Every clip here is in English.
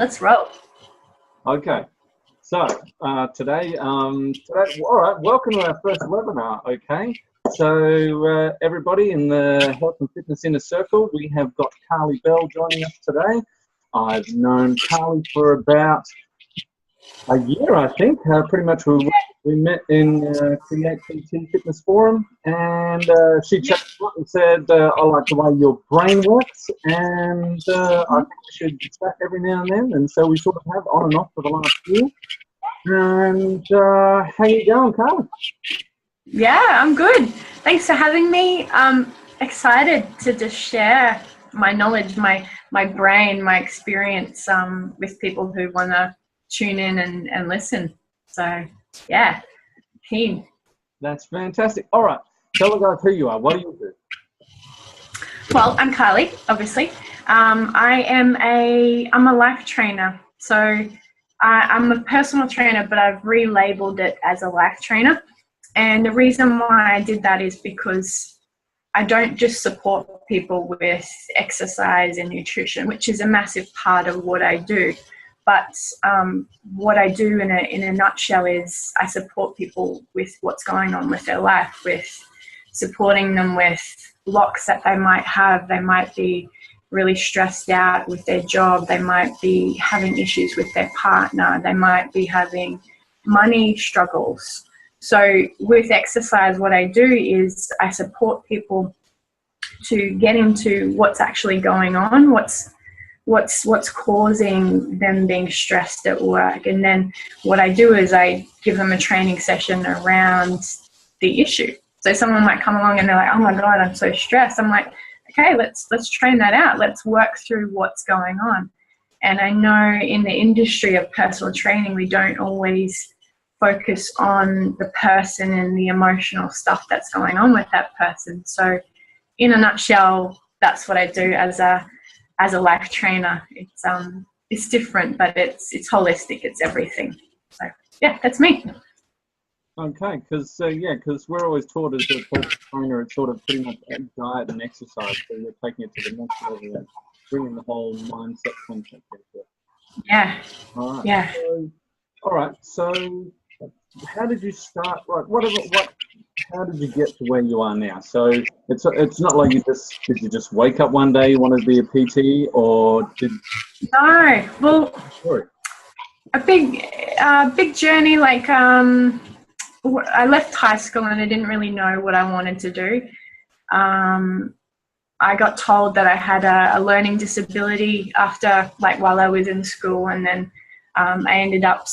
let's roll. Okay, so today, all right, welcome to our first webinar, okay? So everybody in the Health and Fitness Inner Circle, we have got Carly Bell joining us today. I've known Carly for about a year, I think. Pretty much we met in Create PT Fitness Forum, and she chatted up and said, I like the way your brain works, and I think we should chat every now and then. And so we sort of have on and off for the last year. And how you going, Carly? Yeah, I'm good. Thanks for having me. I'm excited to just share my knowledge, my brain, my experience with people who want to tune in and listen. So, yeah, keen. That's fantastic. All right, tell the guys who you are. What do you do? Well, I'm Carly, obviously. I'm a life trainer. So I'm a personal trainer, but I've relabeled it as a life trainer. And the reason why I did that is because I don't just support people with exercise and nutrition, which is a massive part of what I do. But what I do in a nutshell is I support people with what's going on with their life, with supporting them with blocks that they might have. They might be really stressed out with their job. They might be having issues with their partner. They might be having money struggles. So with exercise, what I do is I support people to get into what's actually going on, what's causing them being stressed at work. And then what I do is I give them a training session around the issue. So someone might come along and they're like, oh my God, I'm so stressed. I'm like, okay, let's train that out. Let's work through what's going on. And I know in the industry of personal training, we don't always focus on the person and the emotional stuff that's going on with that person. So in a nutshell, that's what I do as a life trainer. It's different, but it's holistic. It's everything. So yeah, that's me. Okay, because we're always taught as a personal trainer, it's sort of pretty much diet and exercise. So you're taking it to the next level and bringing the whole mindset concept into it. Yeah. All right. Yeah. So, all right. So, how did you start? Right. How did you get to where you are now? So it's not like did you just wake up one day you wanted to be a PT, or did? No. Well, a big journey. Like I left high school and I didn't really know what I wanted to do. I got told that I had a learning disability while I was in school, and then I ended up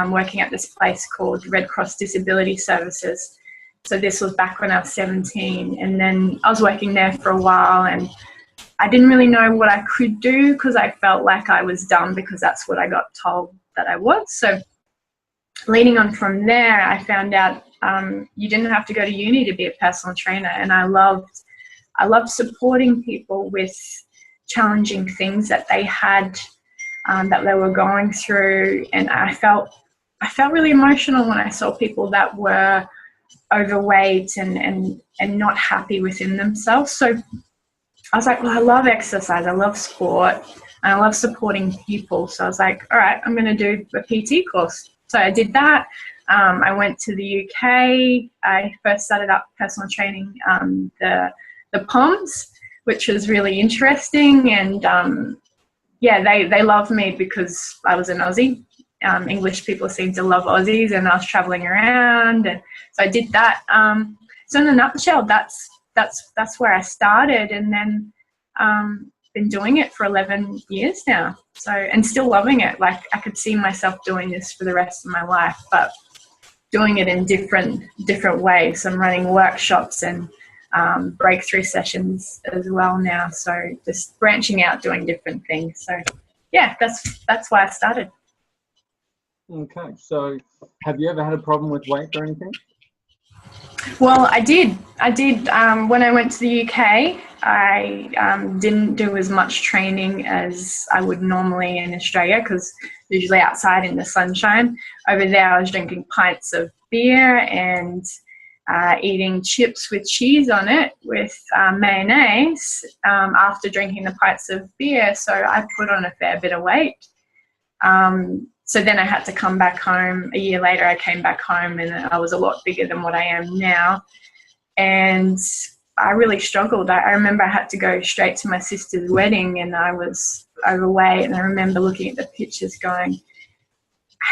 working at this place called Red Cross Disability Services. So this was back when I was 17, and then I was working there for a while, and I didn't really know what I could do because I felt like I was dumb because that's what I got told that I was. So leading on from there, I found out you didn't have to go to uni to be a personal trainer, and I loved supporting people with challenging things that they had, that they were going through. And I felt really emotional when I saw people that were overweight and not happy within themselves. So I was like, well, I love exercise, I love sport, and I love supporting people. So I was like, all right, I'm going to do a PT course. So I did that. I went to the UK. I first started up personal training, the POMs, which was really interesting. And they loved me because I was an Aussie. English people seem to love Aussies, and I was traveling around, and so I did that. So in a nutshell, that's where I started, and then been doing it for 11 years now. So, and still loving it. Like I could see myself doing this for the rest of my life, but doing it in different ways. So I'm running workshops and breakthrough sessions as well now. So just branching out, doing different things. So yeah, that's why I started. Okay, so have you ever had a problem with weight or anything? Well, I did. When I went to the UK, I didn't do as much training as I would normally in Australia, because usually outside in the sunshine. Over there, I was drinking pints of beer and eating chips with cheese on it with mayonnaise after drinking the pints of beer. So I put on a fair bit of weight. So then I had to come back home. A year later, I came back home and I was a lot bigger than what I am now. And I really struggled. I remember I had to go straight to my sister's wedding and I was overweight. And I remember looking at the pictures going,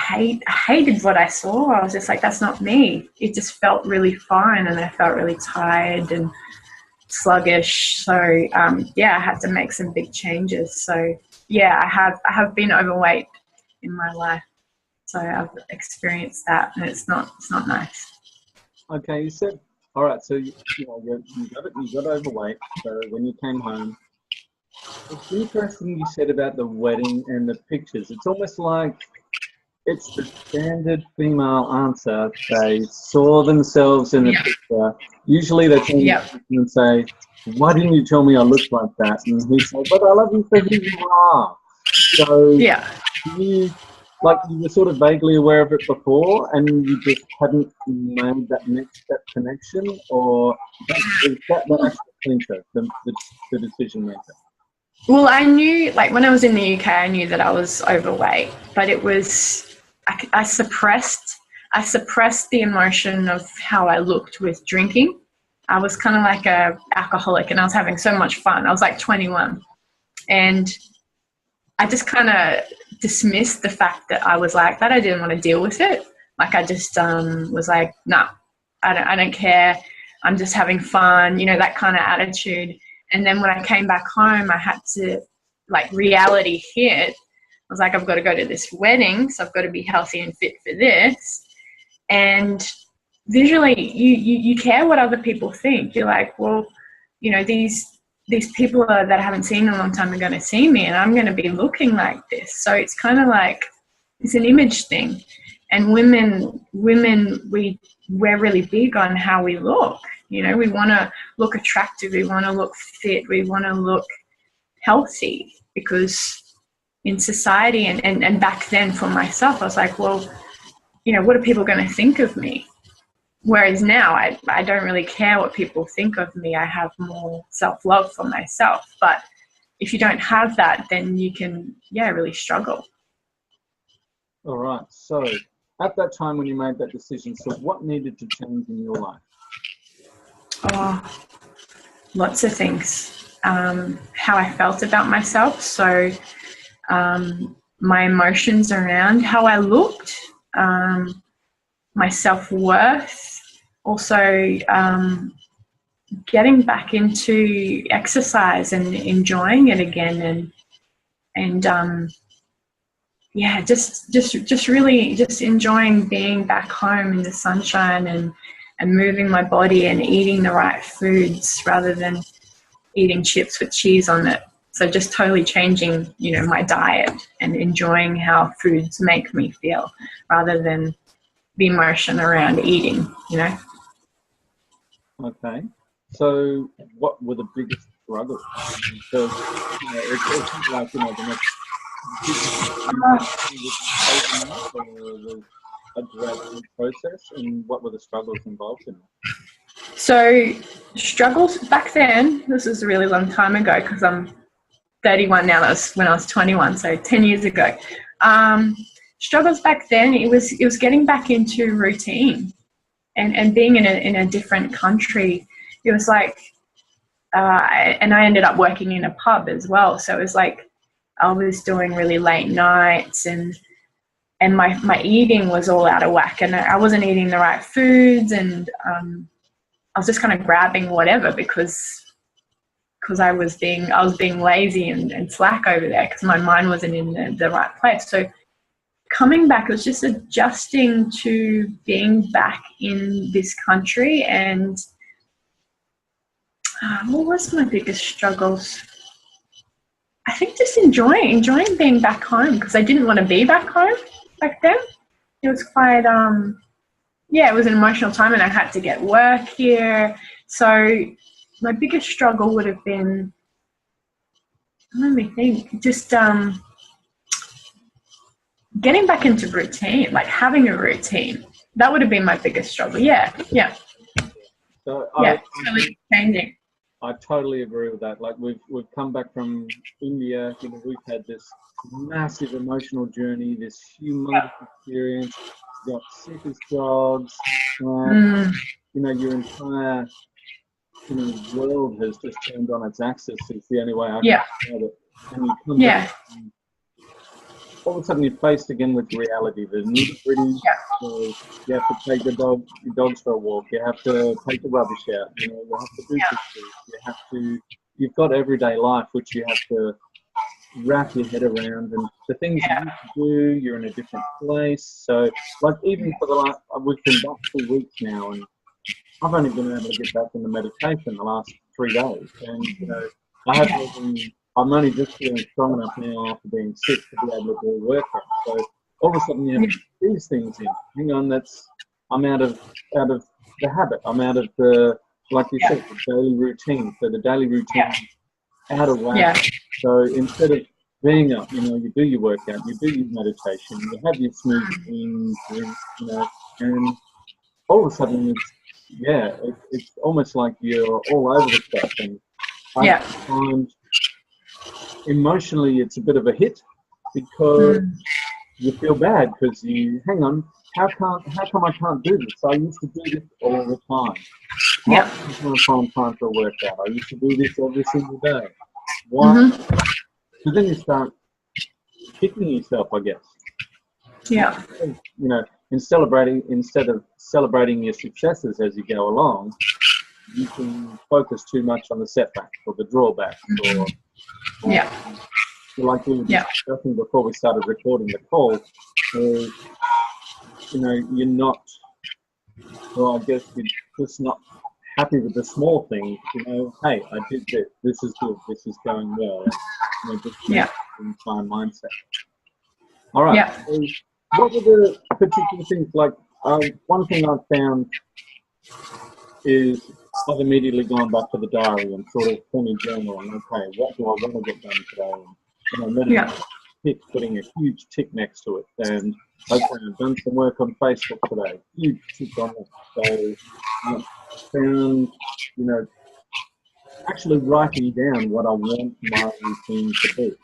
I hated what I saw. I was just like, that's not me. It just felt really foreign and I felt really tired and sluggish. So, I had to make some big changes. So, yeah, I have been overweight in my life. So I've experienced that and it's not nice. Okay, you said, all right, so you got overweight. So when you came home, it's interesting you said about the wedding and the pictures. It's almost like it's the standard female answer. They saw themselves in the picture. Usually they turn and say, why didn't you tell me I looked like that? And he said, but I love you for who you are. So you were sort of vaguely aware of it before and you just hadn't made that next step connection, or was that the actual clincher, the decision maker? Well, I knew, like when I was in the UK, I knew that I was overweight, but it was, I suppressed the emotion of how I looked with drinking. I was kind of like a alcoholic and I was having so much fun. I was like 21 and I just kind of dismissed the fact that I was like that. I didn't want to deal with it. Like I just was like, no, I don't care. I'm just having fun, that kind of attitude. And then when I came back home, I had to, like, reality hit. I was like, I've got to go to this wedding, so I've got to be healthy and fit for this. And visually, you care what other people think. You're like, well, these people that I haven't seen in a long time are going to see me and I'm going to be looking like this. So it's kind of like, it's an image thing. And women, we're really big on how we look. We want to look attractive. We want to look fit. We want to look healthy because in society and back then for myself, I was like, well, what are people going to think of me? Whereas now I don't really care what people think of me. I have more self-love for myself. But if you don't have that, then you can, really struggle. All right. So at that time when you made that decision, so what needed to change in your life? Oh, lots of things. How I felt about myself. So my emotions around how I looked, my self-worth. Also, getting back into exercise and enjoying it again, and just really just enjoying being back home in the sunshine and moving my body and eating the right foods rather than eating chips with cheese on it. So just totally changing, my diet and enjoying how foods make me feel rather than the emotion around eating, Okay. So what were the biggest struggles? Because, it's like, the next a gradual process, and what were the struggles involved in that? So struggles back then, this is a really long time ago because I'm 31 now, that was when I was 21, so 10 years ago. Struggles back then, it was getting back into routine and being in a different country. It was like, and I ended up working in a pub as well. So it was like I was doing really late nights and my eating was all out of whack and I wasn't eating the right foods and I was just kind of grabbing whatever because I was being lazy and slack over there because my mind wasn't in the right place. So coming back, it was just adjusting to being back in this country. And what was my biggest struggles? I think just enjoying being back home because I didn't want to be back home back then. It was quite, it was an emotional time and I had to get work here. So my biggest struggle would have been, let me think, just getting back into routine, like having a routine. That would have been my biggest struggle. Yeah. So Yeah, it's really changing. I totally agree with that. Like we've come back from India, you know, we've had this massive emotional journey, this humongous experience. You've got sickest dogs, you know, your entire world has just turned on its axis. Is the only way I can describe it. And you come back, and all of a sudden you're faced again with reality. The nitty-gritty. So you have to take your dogs for a walk. You have to take the rubbish out. You know, you have to do dishes. You've got everyday life which you have to wrap your head around, and the things you used to do, you're in a different place. So, like even for the last, we've been back 2 weeks now, and I've only been able to get back into meditation the last 3 days, and you know, I'm only just feeling strong enough now after being sick to be able to do a workout. So all of a sudden you have these things in. Hang on, I'm out of the habit. I'm out of the, like you said, the daily routine. So the daily routine out of whack. So instead of being up, you know, you do your workout, you do your meditation, you have your smoothie, drink, you know, and all of a sudden it's almost like you're all over the stuff. And I find emotionally it's a bit of a hit because you feel bad because hang on, how come I can't do this? I used to do this all the time. Why can't I find time for a workout? I used to do this every single day. Why? So then you start kicking yourself, I guess. Yeah. You know, instead of celebrating your successes as you go along, you can focus too much on the setbacks or the drawbacks or like we were discussing before we started recording the call, you know, you're not, well, I guess you're just not happy with the small things. You know, hey, I did this. This is good. This is going well. And, you know, just in time mindset. All right. So what were the particular things? Like one thing I've found is I've immediately gone back to the diary and sort of journaling. Okay, what do I want to get done today? And, you know, putting a huge tick next to it. And okay, I've done some work on Facebook today. Huge tick on it. So I found, you know, actually writing down what I want my routine to be.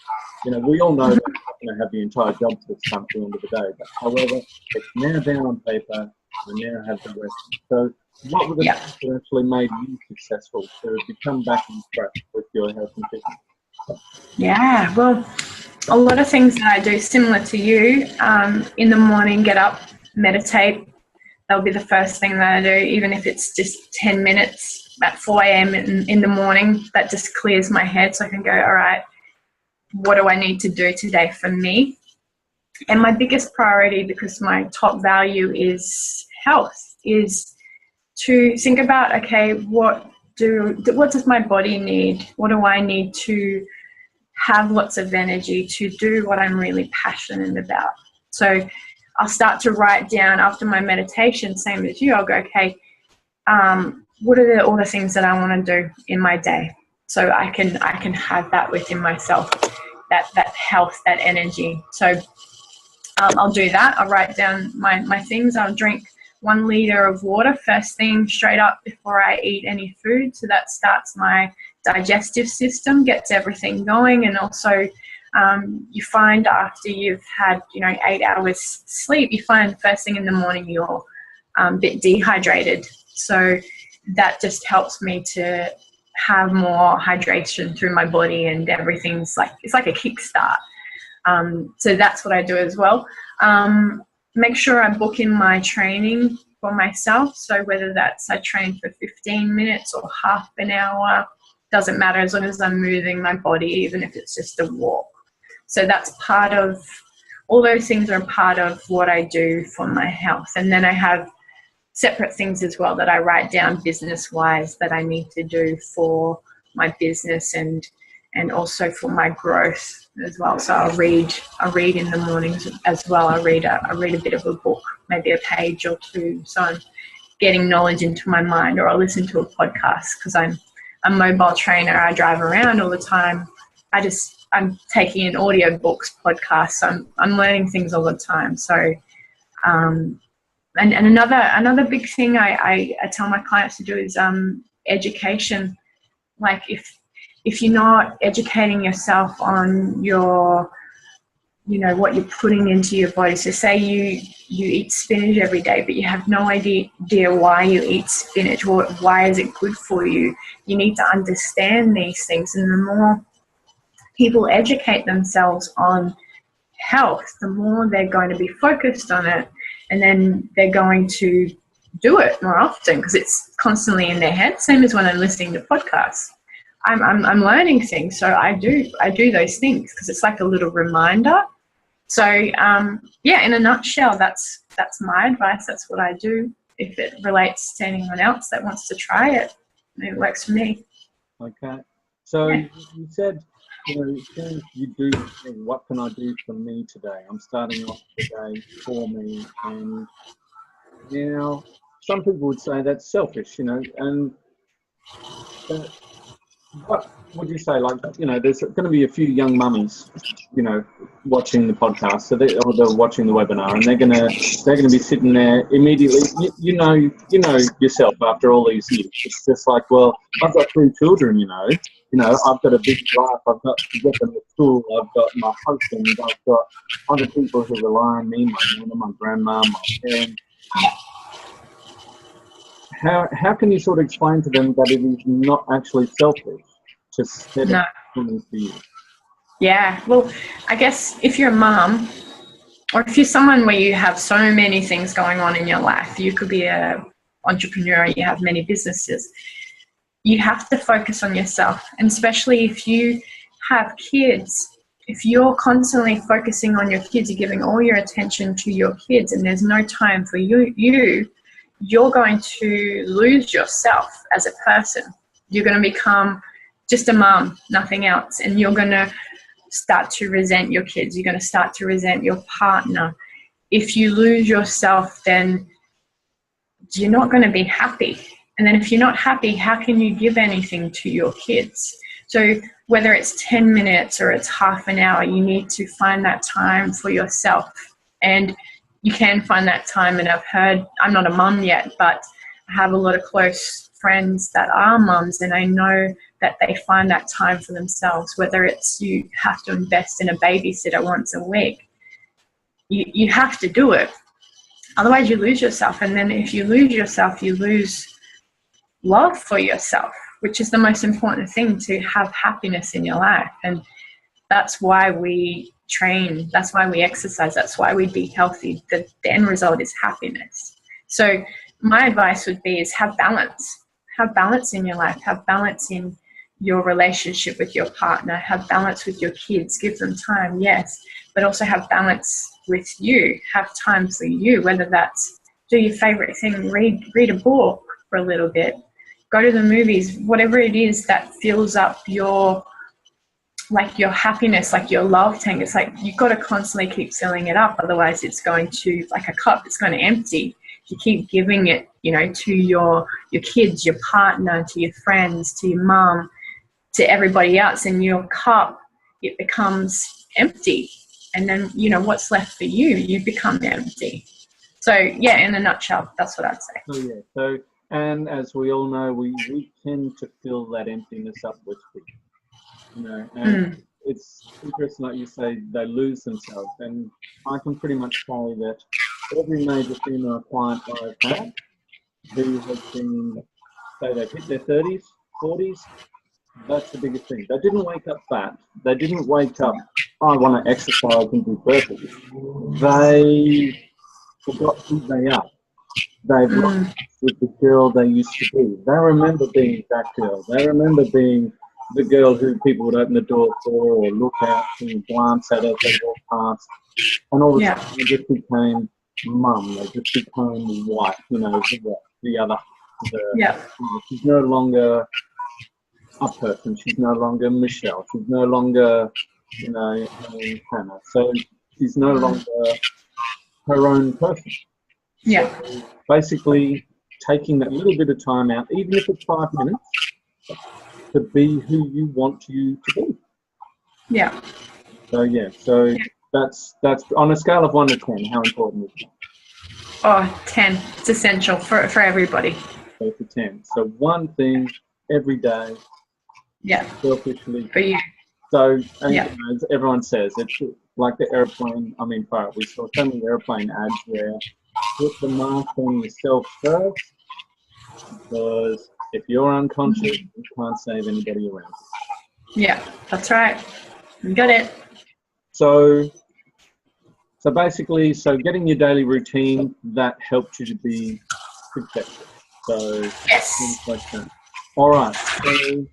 You know, we all know that we're going to have the entire job to come to the end of the day. But however, it's now down on paper. We now have the rest. So what were the things that actually made you successful to become back on track with your health and fitness? Yeah, well, a lot of things that I do similar to you. In the morning, get up, meditate. That'll be the first thing that I do, even if it's just 10 minutes at 4 a.m. in the morning. That just clears my head so I can go, all right, what do I need to do today for me? And my biggest priority, because my top value is health, is to think about, okay, what does my body need? What do I need to have lots of energy to do what I'm really passionate about? So I'll start to write down after my meditation, same as you, I'll go, okay, what are all the things that I want to do in my day? So I can have that within myself, that health, that energy. So I'll do that. I'll write down my things. I'll drink 1 liter of water first thing straight up before I eat any food. So that starts my digestive system, gets everything going. And also you find after you've had, 8 hours sleep, you find first thing in the morning you're a bit dehydrated. So that just helps me to have more hydration through my body, and everything's it's like a kickstart. So that's what I do as well. Make sure I book in my training for myself. So whether that's I train for 15 minutes or half an hour, doesn't matter, as long as I'm moving my body, even if it's just a walk. So that's part of, all those things are part of what I do for my health. And then I have separate things as well that I write down business-wise that I need to do for my business and also for my growth as well. So I read in the mornings as well. I read a bit of a book, maybe a page or two. So I'm getting knowledge into my mind, or I listen to a podcast because I'm a mobile trainer. I drive around all the time. I'm taking in audio books, podcasts. I'm learning things all the time. So and another big thing I tell my clients to do is education. Like if you're not educating yourself on your, what you're putting into your body. So say you eat spinach every day, but you have no idea why you eat spinach, or why is it good for you. You need to understand these things. And the more people educate themselves on health, the more they're going to be focused on it, and then they're going to do it more often because it's constantly in their head. Same as when I'm listening to podcasts. I'm learning things, so I do those things because it's like a little reminder. So yeah, in a nutshell, that's my advice. That's what I do. If it relates to anyone else that wants to try it, it works for me. Okay. So yeah. You said, as you do, what can I do for me today? I'm starting off today for me, and some people would say that's selfish, and what would you say? Like, there's going to be a few young mummies, watching the podcast, so they're watching the webinar, and they're going to be sitting there immediately. You know yourself after all these years. It's just like, well, I've got 3 children. I've got a big life. I've got to get them to school. I've got my husband. I've got other people who rely on me, my mother, my grandmom, my parents. How can you sort of explain to them that it is not actually selfish to set up something for you? Yeah, well, I guess if you're a mum, or if you're someone where you have so many things going on in your life, you could be an entrepreneur, you have many businesses, you have to focus on yourself. And especially if you have kids, if you're constantly focusing on your kids, you're giving all your attention to your kids, and there's no time for you're going to lose yourself as a person. You're going to become just a mum, nothing else. And you're going to start to resent your kids. You're going to start to resent your partner. If you lose yourself, then you're not going to be happy. And then if you're not happy, how can you give anything to your kids? So whether it's 10 minutes or it's half an hour, you need to find that time for yourself. And you can find that time, and I've heard, I'm not a mum yet, but I have a lot of close friends that are mums, and I know that they find that time for themselves, whether it's you have to invest in a babysitter once a week. You have to do it. Otherwise you lose yourself. And then if you lose yourself, you lose love for yourself, which is the most important thing, to have happiness in your life. And that's why we train, that's why we exercise, that's why we be healthy. The end result is happiness. So my advice would be is have balance. Have balance in your life. Have balance in your relationship with your partner. Have balance with your kids. Give them time, yes, but also have balance with you. Have time for you, whether that's do your favorite thing, read a book for a little bit, go to the movies, whatever it is that fills up your happiness, like your love tank. It's like you've got to constantly keep filling it up, otherwise it's going to, like a cup, it's going to empty. If you keep giving it, to your kids, your partner, to your friends, to your mum, to everybody else, in your cup, it becomes empty. And then, what's left for you? You become empty. So yeah, in a nutshell, that's what I'd say. So and as we all know, we tend to fill that emptiness up with food. And it's interesting, like you say, they lose themselves. And I can pretty much say that every major female client I've had who has been, say they hit their 30s, 40s, that's the biggest thing. They didn't wake up fat. They didn't wake up, I want to exercise and be perfect. They forgot who they are. They've lost with the girl they used to be. They remember being that girl. They remember being the girl who people would open the door for or look out and glance at as they walk past. And all of a sudden they just became mum. They just became wife, the other. She's no longer a person. She's no longer Michelle. She's no longer, Hannah. So she's no longer her own person. Yeah. So basically, taking that little bit of time out, even if it's 5 minutes, to be who you want you to be. Yeah. So that's on a scale of 1 to 10. How important is it? Oh, 10. It's essential for everybody. So for 10. So one thing every day. Yeah. Selfishly. For you. So, and, yeah. you know, as everyone says, it's like the airplane. I mean, we saw so many airplane ads where put the mask on yourself first, because if you're unconscious, you can't save anybody around you. Yeah, that's right. You got it. So basically, getting your daily routine, that helped you to be successful. So yes. things like that. All right. So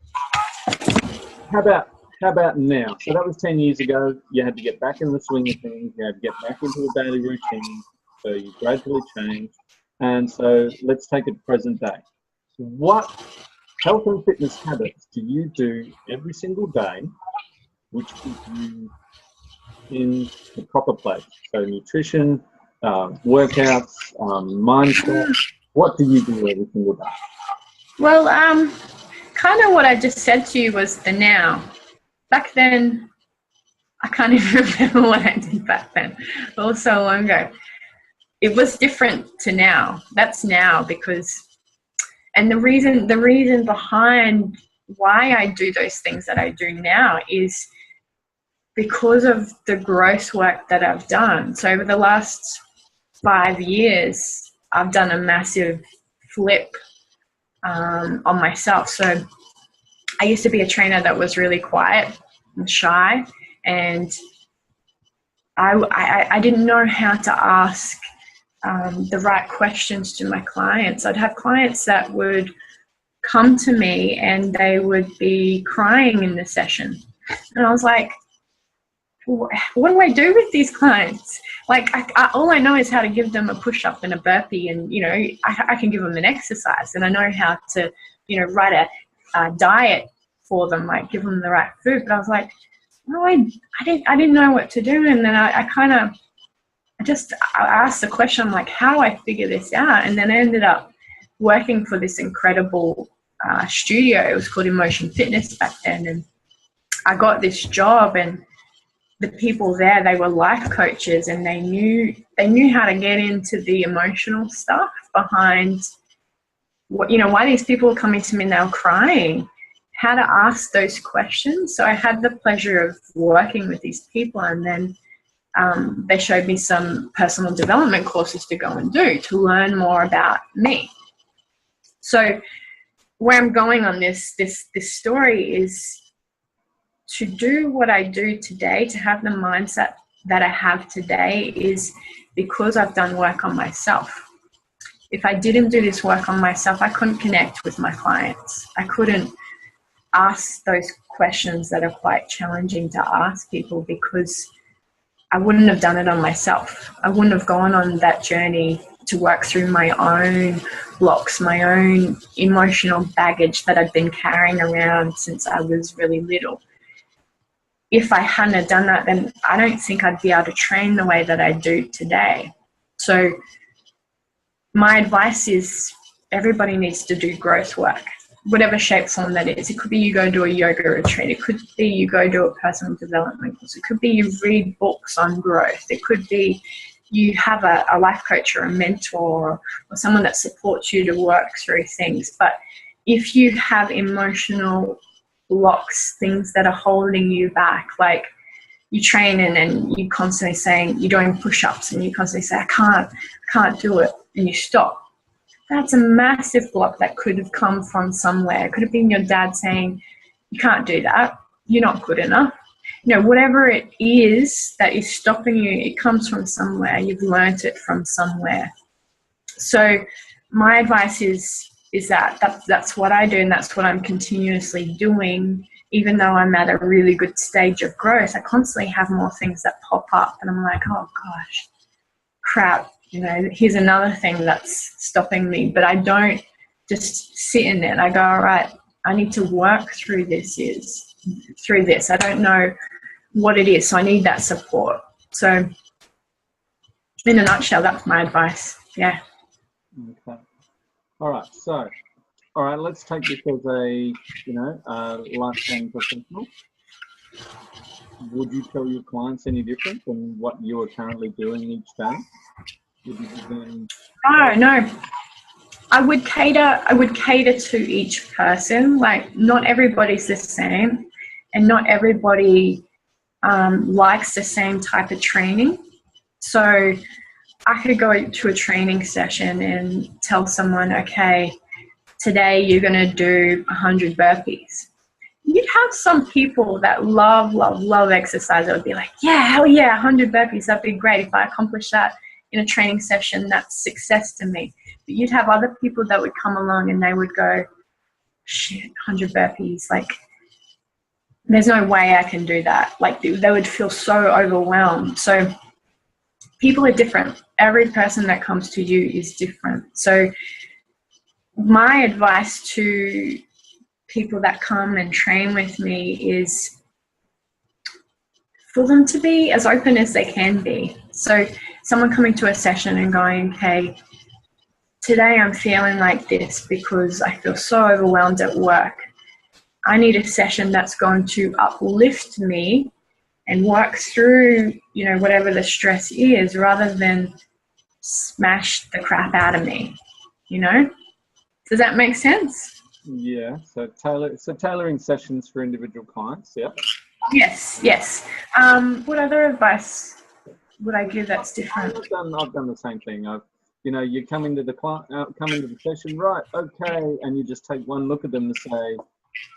how about now? So that was 10 years ago. You had to get back in the swing of things. You had to get back into a daily routine. So you gradually changed. And so let's take it present day. What health and fitness habits do you do every single day which keep you in the proper place? So nutrition, workouts, mindset. What do you do every single day? Well, kind of what I just said to you was the now. Back then, I can't even remember what I did back then. It was so long ago. It was different to now. That's now because, and the reason behind why I do those things that I do now is because of the growth work that I've done. So over the last 5 years, I've done a massive flip on myself. So I used to be a trainer that was really quiet and shy, and I didn't know how to ask the right questions to my clients. I'd have clients that would come to me and they would be crying in the session. And I was like, what do I do with these clients? Like, all I know is how to give them a push-up and a burpee, and, you know, I can give them an exercise, and I know how to, you know, write a diet for them, like give them the right food. But I was like, no, I didn't know what to do. And then I asked the question, I'm like, how do I figure this out? And then I ended up working for this incredible studio. It was called Emotion Fitness back then. And I got this job, and the people there, they were life coaches, and they knew how to get into the emotional stuff behind what, you know, why these people were coming to me and they were crying, how to ask those questions. So I had the pleasure of working with these people, and then they showed me some personal development courses to go and do to learn more about me. So where I'm going on this story is to do what I do today, to have the mindset that I have today, is because I've done work on myself. If I didn't do this work on myself, I couldn't connect with my clients. I couldn't ask those questions that are quite challenging to ask people, because I wouldn't have done it on myself. I wouldn't have gone on that journey to work through my own blocks, my own emotional baggage that I've been carrying around since I was really little. If I hadn't have done that, then I don't think I'd be able to train the way that I do today. So my advice is everybody needs to do growth work, whatever shape form that is. It could be you go do a yoga retreat. It could be you go do a personal development course. It could be you read books on growth. It could be you have a life coach or a mentor or someone that supports you to work through things. But if you have emotional blocks, things that are holding you back, like you train and you constantly saying, you're doing push-ups and you constantly say, I can't do it, and you stop. That's a massive block that could have come from somewhere. It could have been your dad saying, you can't do that, you're not good enough. You know, whatever it is that is stopping you, it comes from somewhere. You've learnt it from somewhere. So my advice is that's what I do, and that's what I'm continuously doing. Even though I'm at a really good stage of growth, I constantly have more things that pop up, and I'm like, oh gosh, crap, you know, here's another thing that's stopping me. But I don't just sit in it. I go, all right, I need to work through this. I don't know what it is, so I need that support. So in a nutshell, that's my advice. Yeah. Okay. All right. So, all right, let's take this as a, lifetime professional. Would you tell your clients any different than what you are currently doing each day? Would you give them? Oh no, I would cater to each person. Like, not everybody's the same, and not everybody likes the same type of training. So I could go to a training session and tell someone, okay, today you're going to do 100 burpees. You'd have some people that love exercise that would be like, yeah, hell yeah, 100 burpees, that'd be great. If I accomplish that in a training session, that's success to me. But you'd have other people that would come along and they would go, shit, 100 burpees, like, there's no way I can do that. Like, they would feel so overwhelmed. So people are different. Every person that comes to you is different. So my advice to people that come and train with me is for them to be as open as they can be. So someone coming to a session and going, okay, today I'm feeling like this because I feel so overwhelmed at work. I need a session that's going to uplift me and work through, you know, whatever the stress is, rather than smash the crap out of me, you know? Does that make sense? Yeah. So tailoring sessions for individual clients. Yeah. Yes. What other advice would I give that's different? I've done the same thing. You come into the session, right? Okay, and you just take one look at them and say,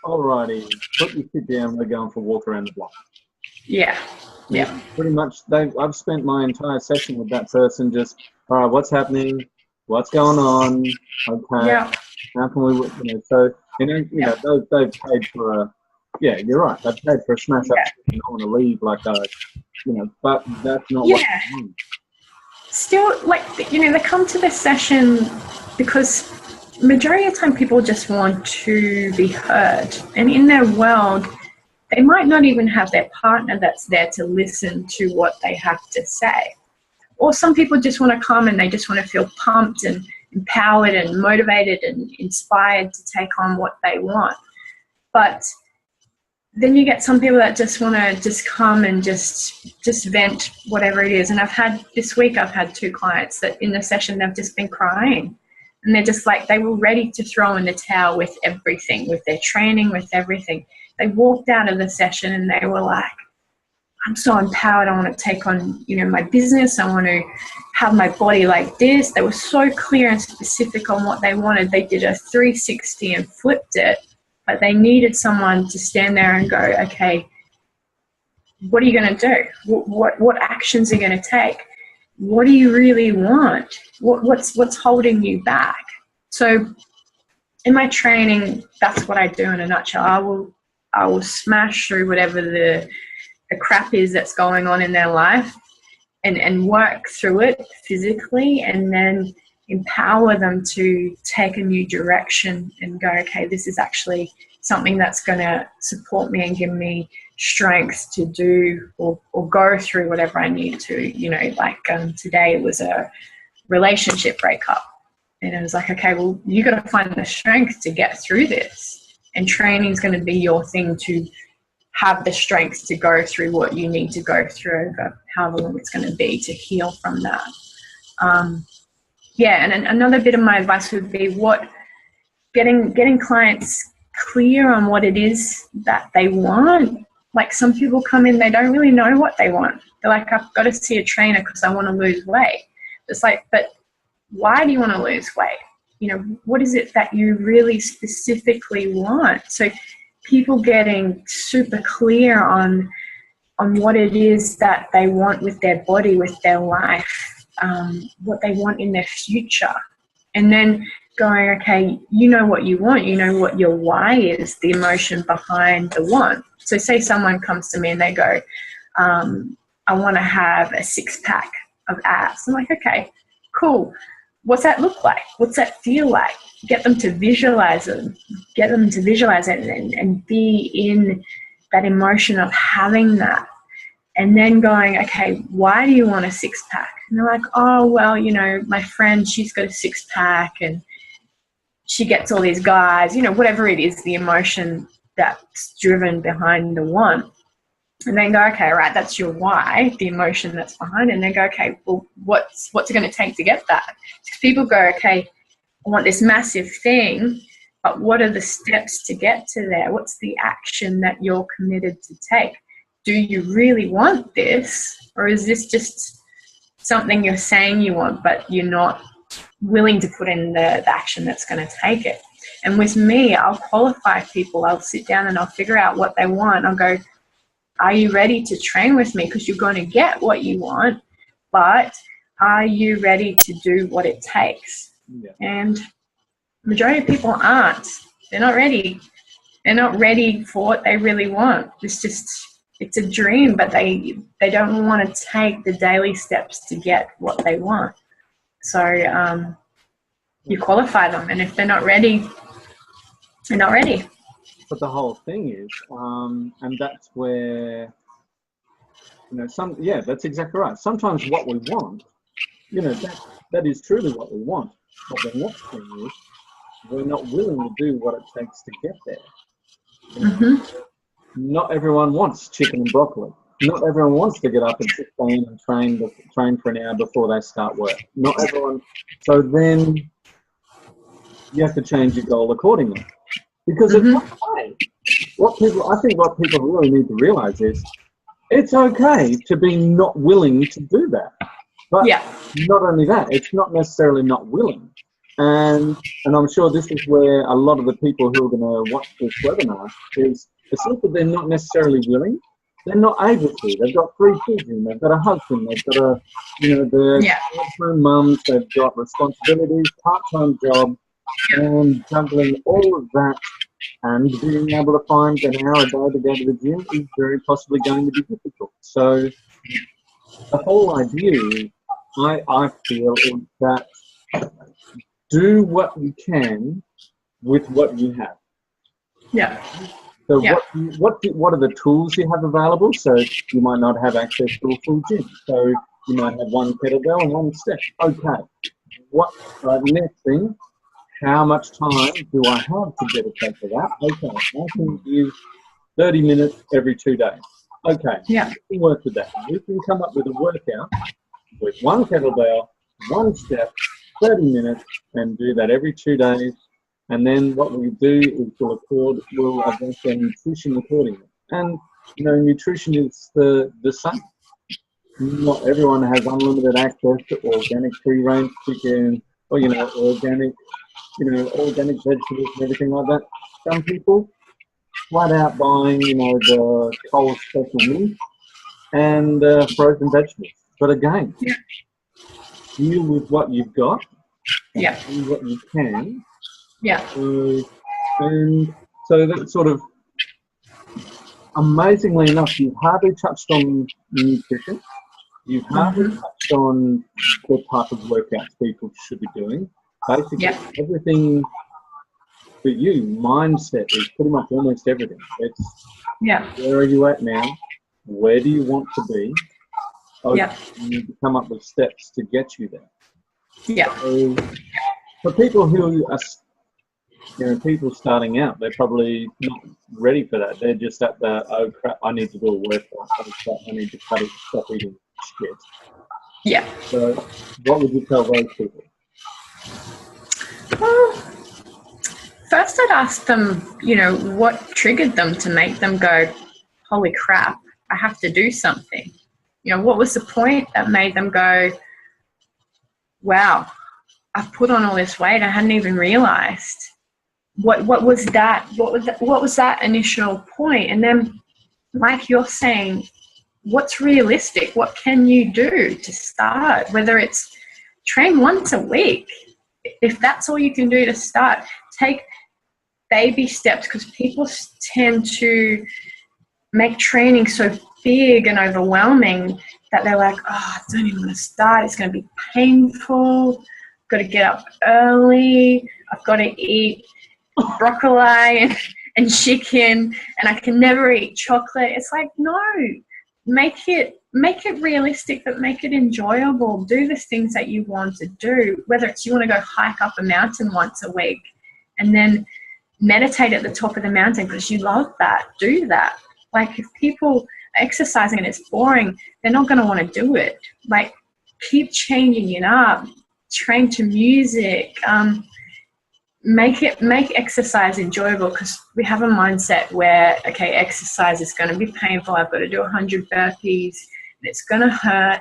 "Alrighty, put your feet down. We're going for a walk around the block." Yeah. Pretty much, I've spent my entire session with that person. Just, all right, what's happening? What's going on? Okay. Yeah. How can we? So they've paid for a. Yeah, you're right. They've paid for a smash up. I want to leave like a. But that's not what I mean. Still, like, they come to the session because majority of the time people just want to be heard. And in their world, they might not even have their partner that's there to listen to what they have to say. Or some people just want to come and they just want to feel pumped and empowered and motivated and inspired to take on what they want. But then you get some people that just want to just come and just vent whatever it is. And this week I've had 2 clients that in the session they've just been crying. And they're just like, they were ready to throw in the towel with everything, with their training, with everything. They walked out of the session and they were like, I'm so empowered. I want to take on, my business. I want to have my body like this. They were so clear and specific on what they wanted. They did a 360 and flipped it, but they needed someone to stand there and go, okay, what are you going to do? What actions are you going to take? What do you really want? What's holding you back? So in my training, that's what I do in a nutshell. I will smash through whatever the crap is that's going on in their life and work through it physically, and then empower them to take a new direction and go, okay, this is actually something that's going to support me and give me strength to do or go through whatever I need to. Today it was a relationship breakup, and it was like, okay, well, you got to find the strength to get through this, and training is going to be your thing to have the strength to go through what you need to go through over however long it's going to be to heal from that. And another bit of my advice would be getting clients clear on what it is that they want. Like, some people come in, they don't really know what they want. They're like, I've got to see a trainer because I want to lose weight. It's like, but why do you want to lose weight? What is it that you really specifically want? So people getting super clear on what it is that they want with their body, with their life, what they want in their future. And then going, okay, you know what you want, you know what your why is, the emotion behind the want. So say someone comes to me and they go, I want to have a 6-pack of abs. I'm like, okay, cool. What's that look like? What's that feel like? Get them to visualize it. Get them to visualize it and be in that emotion of having that. And then going, okay, why do you want a 6-pack? And they're like, oh, well, my friend, she's got a 6-pack and she gets all these guys, whatever it is, the emotion that's driven behind the want. And then go, okay, right, that's your why, the emotion that's behind it. And then go, okay, well, what's it going to take to get that? Because people go, okay, I want this massive thing, but what are the steps to get to there? What's the action that you're committed to take? Do you really want this? Or is this just something you're saying you want, but you're not willing to put in the action that's going to take it? And with me, I'll qualify people. I'll sit down and I'll figure out what they want. I'll go, are you ready to train with me? Because you're going to get what you want, but are you ready to do what it takes? Yeah. And majority of people aren't. They're not ready. They're not ready for what they really want. It's a dream, but they don't want to take the daily steps to get what they want. So you qualify them, and if they're not ready, they're not ready. But the whole thing is, and that's where, that's exactly right. Sometimes what we want, that is truly what we want. But the next thing is, we're not willing to do what it takes to get there. Mm-hmm. Not everyone wants chicken and broccoli. Not everyone wants to get up at 6 a.m. and train for an hour before they start work. Not everyone. So then you have to change your goal accordingly. Because it's okay. I think what people really need to realize is it's okay to be not willing to do that. But not only that, it's not necessarily not willing. And I'm sure this is where a lot of the people who are going to watch this webinar is, it's not that they're not necessarily willing, they're not able to. They've got 3 children, they've got a husband, they've got they're part-time mums, they've got responsibilities, part-time job, and juggling all of that and being able to find an hour a day to go to the gym is very possibly going to be difficult. So the whole idea is, I feel, is that do what you can with what you have. Yeah. So what are the tools you have available? So you might not have access to a full gym. So you might have 1 kettlebell and 1 step. Okay. The next thing, how much time do I have to dedicate to that? Okay. I can use 30 minutes every 2 days. Okay. Yeah. We can work with that. We can come up with a workout with 1 kettlebell, 1 step, 30 minutes, and do that every 2 days. And then what we do is we'll adjust our nutrition accordingly. And, nutrition is the same. Not everyone has unlimited access to organic free-range chicken or, organic vegetables and everything like that. Some people flat out buying, the Coles special meat and frozen vegetables. But again, deal with what you've got. Yeah. Do what you can. Yeah. And so that sort of, amazingly enough, you've hardly touched on nutrition. You've hardly touched on the type of workouts people should be doing. Basically, everything for you, mindset is pretty much almost everything. It's where are you at now? Where do you want to be? You need to come up with steps to get you there. Yeah. So for people who are, people starting out, they're probably not ready for that. They're just at the, oh crap, I need to do a workout. Oh crap, I need to stop eating shit. Yeah. So what would you tell those people? Well, first I'd ask them, what triggered them to make them go, holy crap, I have to do something. What was the point that made them go, wow, I've put on all this weight, I hadn't even realized. What was that? What was that initial point? And then, like you're saying, what's realistic? What can you do to start? Whether it's train once a week, if that's all you can do to start, take baby steps, because people tend to make training so big and overwhelming that they're like, oh, I don't even want to start. It's going to be painful. I've got to get up early. I've got to eat broccoli and chicken, and I can never eat chocolate. It's like, no, make it realistic, but make it enjoyable. Do the things that you want to do, whether it's you want to go hike up a mountain once a week and then meditate at the top of the mountain because you love that, do that. Like if people exercising and it's boring, they're not going to want to do it. Like, keep changing it up, train to music, make exercise enjoyable, because we have a mindset where, okay, exercise is going to be painful. I've got to do 100 burpees and it's going to hurt.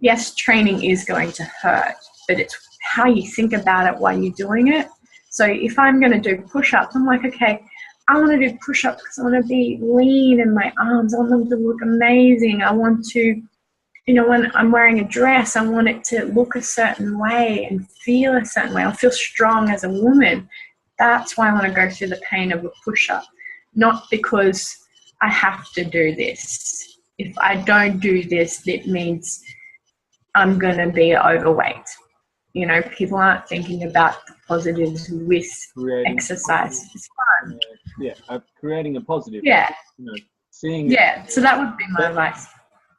Yes, training is going to hurt, but it's how you think about it while you're doing it. So if I'm going to do push-ups, I'm like, okay, I want to do push-ups because I want to be lean in my arms. I want them to look amazing. I want to, you know, when I'm wearing a dress, I want it to look a certain way and feel a certain way. I'll feel strong as a woman. That's why I want to go through the pain of a push-up, not because I have to do this. If I don't do this, it means I'm going to be overweight. You know, people aren't thinking about the positives with exercise. It's fun. Creating a positive. Yeah. You know, seeing. Yeah. So that would be my advice.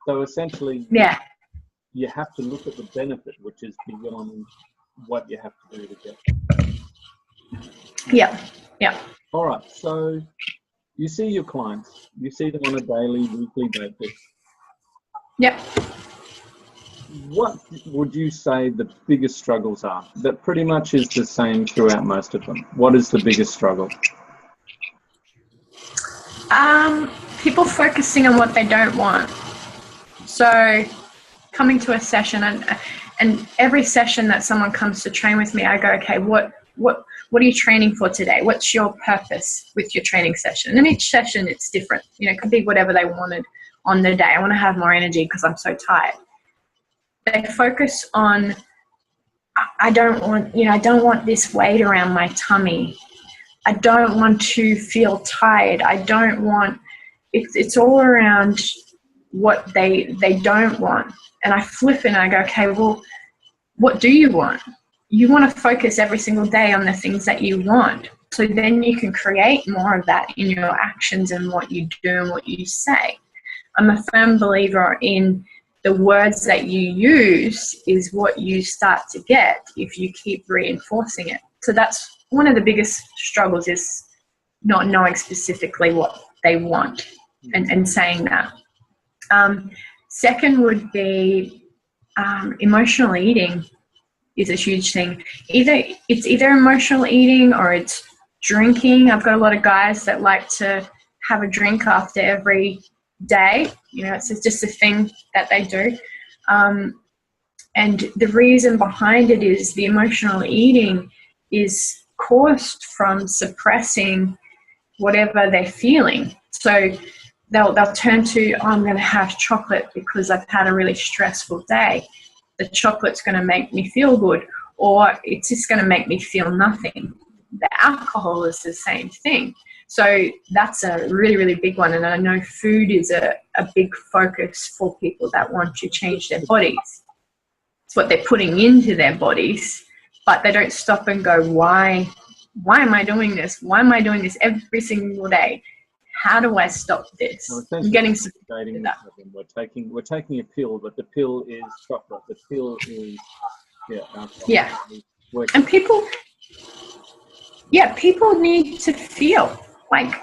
So essentially, yeah, you have to look at the benefit, which is beyond what you have to do to get. Yeah. Yeah. All right. So you see your clients. You see them on a daily, weekly basis. Yep. What would you say the biggest struggles are? That pretty much is the same throughout most of them. What is the biggest struggle? People focusing on what they don't want. So coming to a session, and every session that someone comes to train with me, I go, okay, what are you training for today? What's your purpose with your training session? And each session, it's different. You know, it could be whatever they wanted on the day. I want to have more energy because I'm so tired. They focus on, I don't want this weight around my tummy. I don't want to feel tired. I don't want, it's all around what they don't want. And I flip it and I go, okay, well, what do you want? You want to focus every single day on the things that you want. So then you can create more of that in your actions and what you do and what you say. I'm a firm believer in the words that you use is what you start to get if you keep reinforcing it. So that's one of the biggest struggles, is not knowing specifically what they want and saying that. Second would be emotional eating is a huge thing. It's either emotional eating or it's drinking. I've got a lot of guys that like to have a drink after every day. You know, it's just a thing that they do. And the reason behind it is the emotional eating is caused from suppressing whatever they're feeling. So they'll turn to, oh, I'm going to have chocolate because I've had a really stressful day. The chocolate's going to make me feel good, or it's just going to make me feel nothing. The alcohol is the same thing. So that's a really, really big one. And I know food is a big focus for people that want to change their bodies. It's what they're putting into their bodies, but they don't stop and go, why am I doing this? Why am I doing this every single day? How do I stop this? I'm getting that. We're taking a pill, but the pill is chocolate. The pill is alcohol. Yeah. And people need to feel like,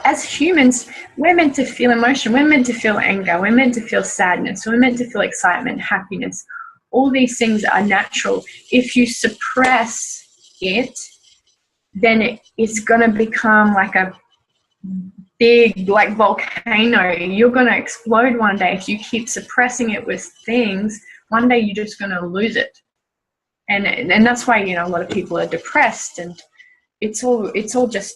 as humans, we're meant to feel emotion. We're meant to feel anger. We're meant to feel sadness. We're meant to feel excitement, happiness. All these things are natural. If you suppress it, then it's going to become like a big like volcano. You're going to explode one day. If you keep suppressing it with things, one day you're just going to lose it. And that's why, you know, a lot of people are depressed, and it's all just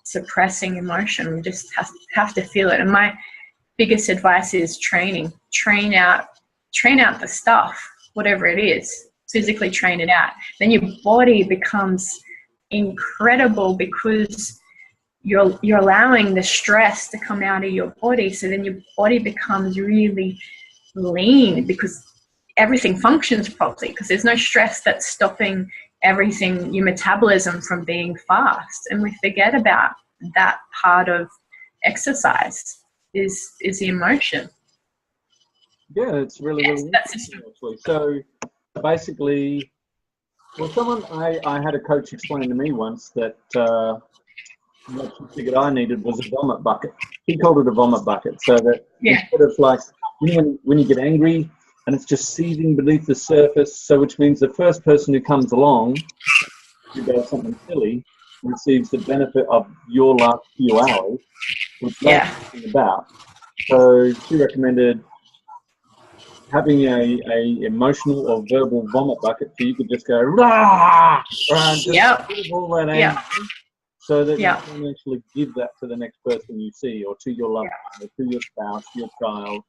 suppressing emotion. We just have to feel it. And my biggest advice is training. Train out the stuff, whatever it is. Physically train it out. Then your body becomes incredible because you're allowing the stress to come out of your body. So then your body becomes really lean because everything functions properly, because there's no stress that's stopping everything, your metabolism, from being fast. And we forget about that part of exercise is the emotion. Yeah, it's really interesting, actually. So basically, well, I had a coach explain to me once that what she figured I needed was a vomit bucket. He called it a vomit bucket, so that Yeah. instead of like, when you get angry and it's just seething beneath the surface, so which means the first person who comes along who does something silly receives the benefit of your last few hours, which that's nothing about. So she recommended having a emotional or verbal vomit bucket, so you could just go rah, and just get all that anger, so that you can actually give that to the next person you see, or to your loved one, or to your spouse, your child.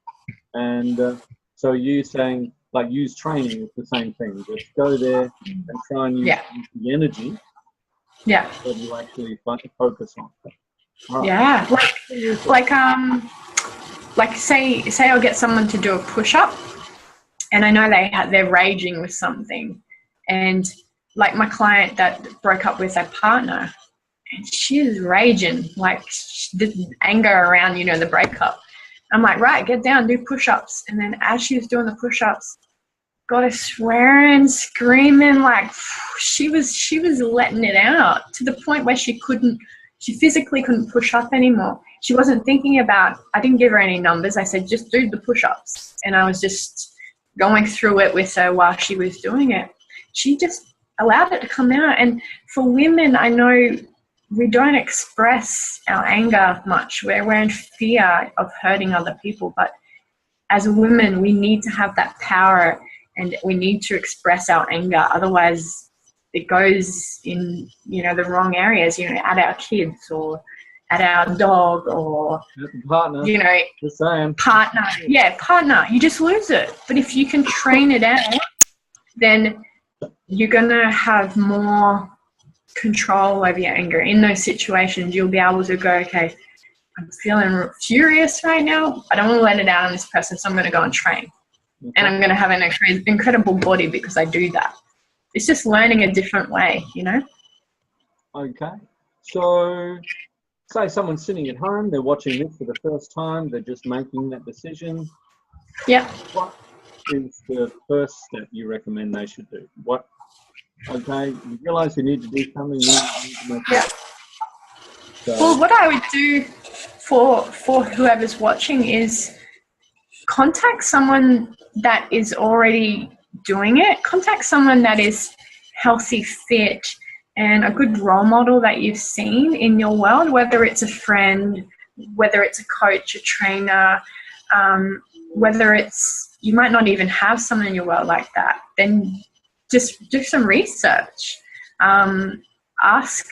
And so you saying, like, use training is the same thing. Just go there and try and use the energy that you actually focus on. Right. Yeah, like say I'll get someone to do a push-up, and I know they're raging with something, and like my client that broke up with her partner, and she's raging, like the anger around, the breakup. I'm like, right, get down, do push-ups. And then as she was doing the push-ups, got her swearing, screaming, like she was letting it out to the point where she physically couldn't push up anymore. She wasn't thinking about, I didn't give her any numbers. I said, just do the push-ups. And I was just going through it with her while she was doing it. She just allowed it to come out. And for women, I know we don't express our anger much. We're in fear of hurting other people. But as women, we need to have that power, and we need to express our anger. Otherwise, it goes in, the wrong areas, at our kids or at our dog or, partner. The same. Partner. Yeah, partner. You just lose it. But if you can train it out, then you're going to have more control over your anger. In those situations, you'll be able to go, okay, I'm feeling furious right now. I don't want to let it out on this person, so I'm going to go and train. Okay. And I'm going to have an incredible body because I do that. It's just learning a different way, Okay. So say someone's sitting at home, they're watching this for the first time, they're just making that decision. Yeah. What is the first step you recommend they should do? Okay, you realize you need to do something, you need to make it. So, well, what I would do for whoever's watching is contact someone that is already doing it. Contact someone that is healthy, fit, and a good role model that you've seen in your world, whether it's a friend, whether it's a coach, a trainer, whether it's, you might not even have someone in your world like that, then just do some research. Ask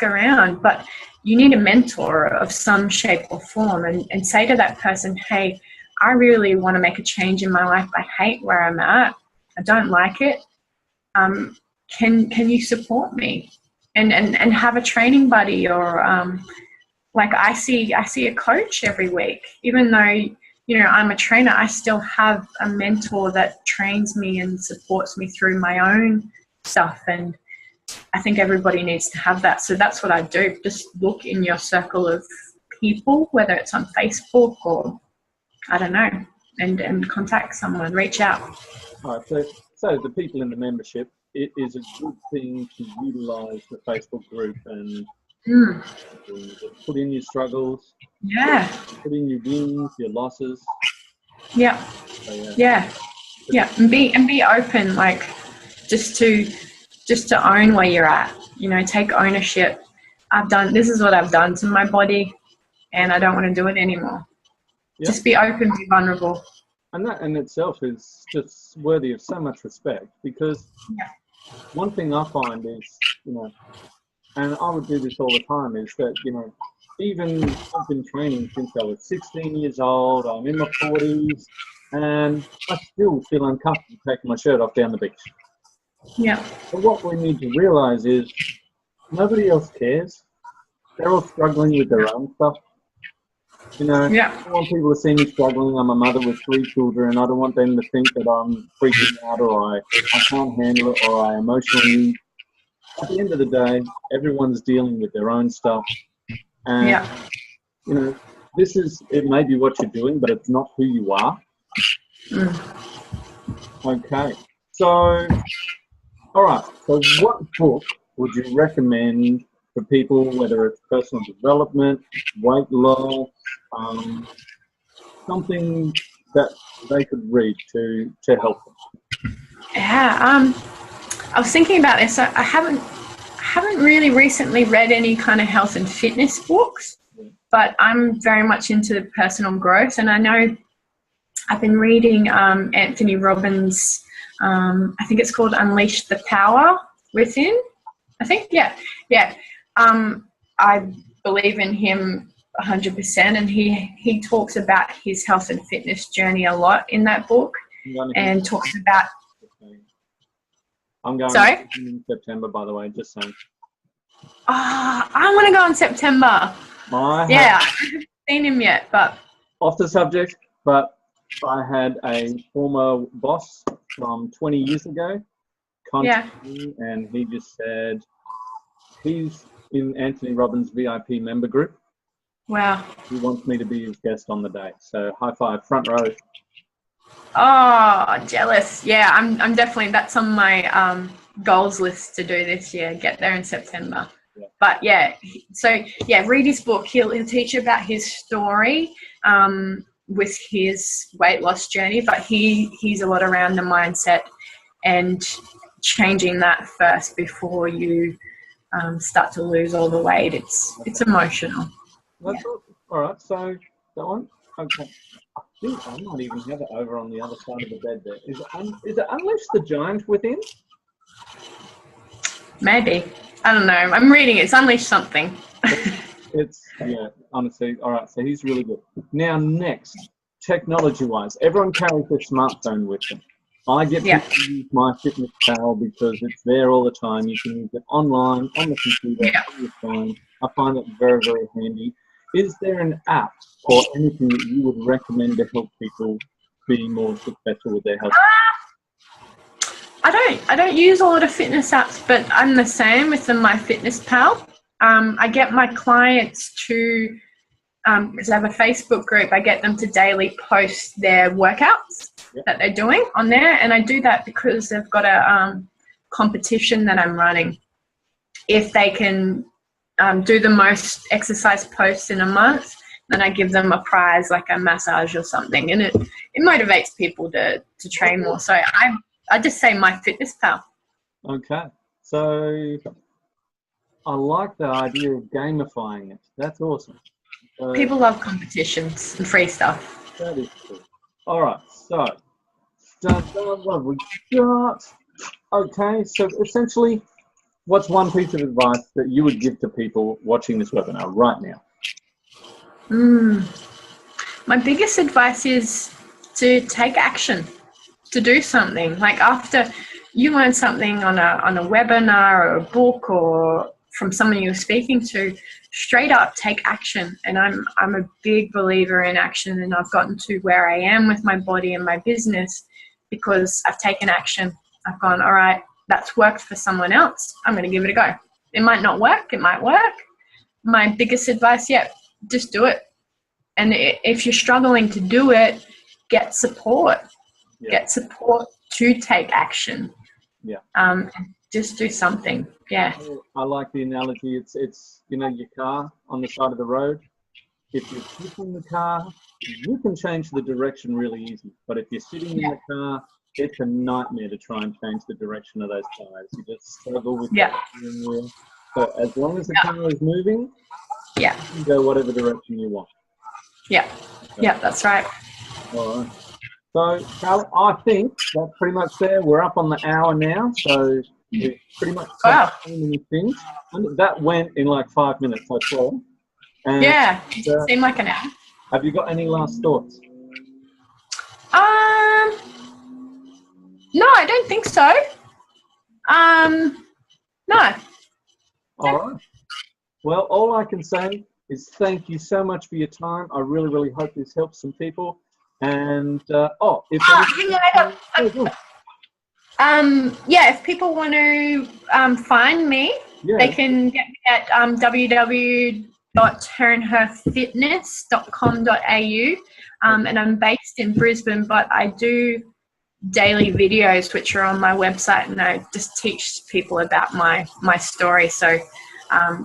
around, but you need a mentor of some shape or form, and say to that person, hey, I really want to make a change in my life. I hate where I'm at. I don't like it. Can you support me? And have a training buddy, or like I see a coach every week. Even though I'm a trainer, I still have a mentor that trains me and supports me through my own stuff. And I think everybody needs to have that. So that's what I do. Just look in your circle of people, whether it's on Facebook or I don't know, and contact someone, reach out. All right, so the people in the membership, it is a good thing to utilise the Facebook group and put in your struggles. Yeah. Put in your wins, your losses. Yeah. So, yeah. And be open, like just to own where you're at. Take ownership. This is what I've done to my body, and I don't want to do it anymore. Yep. Just be open, be vulnerable. And that in itself is just worthy of so much respect, because one thing I find is, and I would do this all the time, is that, even I've been training since I was 16 years old, I'm in my 40s, and I still feel uncomfortable taking my shirt off down the beach. Yeah. But what we need to realise is nobody else cares. They're all struggling with their own stuff. I don't want people to see me struggling. I'm a mother with 3 children. I don't want them to think that I'm freaking out, or I can't handle it, or I emotionally. At the end of the day, everyone's dealing with their own stuff. And, it may be what you're doing, but it's not who you are. Okay. So, all right. So what book would you recommend for people, whether it's personal development, weight loss, something that they could read to help them? Yeah, I was thinking about this. I haven't really recently read any kind of health and fitness books, but I'm very much into personal growth, and I know I've been reading Anthony Robbins', I think it's called Unleash the Power Within. I think, yeah. I believe in him 100%, and he talks about his health and fitness journey a lot in that book, and talks about. I'm going Sorry? in September, by the way, just saying. I want to go in September. I haven't seen him yet, but off the subject, but I had a former boss from 20 years ago contact me, and he just said he's in Anthony Robbins' VIP member group. Wow. He wants me to be his guest on the day. So high five, front row. Oh, jealous. Yeah, I'm definitely, that's on my goals list to do this year, get there in September. Yeah. But yeah, so yeah, read his book. He'll teach you about his story with his weight loss journey, but he's a lot around the mindset and changing that first before you start to lose all the weight. It's emotional. That's awesome. All right, so that one, okay. I think I might even have it over on the other side of the bed there. Is it Unleash the Giant Within? Maybe. I don't know. I'm reading it. It's Unleash something. Yeah, honestly. All right, so he's really good. Now, next, technology-wise, everyone carries their smartphone with them. I get to use my Fitness Pal because it's there all the time. You can use it online, on the computer, on your phone. I find it very, very handy. Is there an app or anything that you would recommend to help people be more successful with their health? I don't use a lot of fitness apps, but I'm the same with the My Fitness Pal. I get my clients to, because I have a Facebook group, I get them to daily post their workouts that they're doing on there, and I do that because they've got a competition that I'm running. If they can do the most exercise posts in a month, then I give them a prize, like a massage or something, and it motivates people to train more. So I just say My Fitness Pal. Okay, so I like the idea of gamifying it. That's awesome. People love competitions and free stuff. That is cool. All right, so what have we got? Okay, so essentially, what's one piece of advice that you would give to people watching this webinar right now? My biggest advice is to take action, to do something. Like after you learn something on a webinar or a book or from someone you're speaking to, straight up take action. And I'm a big believer in action, and I've gotten to where I am with my body and my business because I've taken action. I've gone, all right, that's worked for someone else. I'm going to give it a go. It might not work. It might work. My biggest advice, just do it. And if you're struggling to do it, get support. Get support to take action. Just do something. I like the analogy. It's your car on the side of the road. If you're pushing the car, you can change the direction really easy. But if you're sitting in the car, it's a nightmare to try and change the direction of those tires. You just struggle with the steering wheel. So as long as the car is moving, you can go whatever direction you want. That's right. All right. So, Carly, I think that's pretty much there. We're up on the hour now, so we pretty much covered so many things. And that went in like 5 minutes, I saw. And, it seemed like an hour. Have you got any last thoughts? No, I don't think so. No. All right. Well, all I can say is thank you so much for your time. I really, really hope this helps some people. And if people want to find me, they can get me at www.herandherfitness.com.au, and I'm based in Brisbane, but I do daily videos which are on my website, and I just teach people about my story. So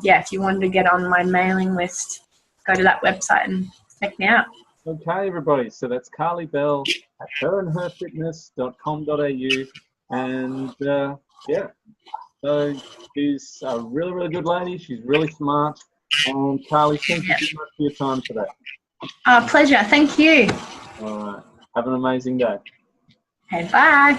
yeah, if you wanted to get on my mailing list, go to that website and check me out. Okay, everybody. So that's Carly Bell at herandherfitness.com.au. And yeah, so she's a really, really good lady. She's really smart. And Carly, thank you so much for your time today. Pleasure. Thank you. All right. Have an amazing day. Okay, bye.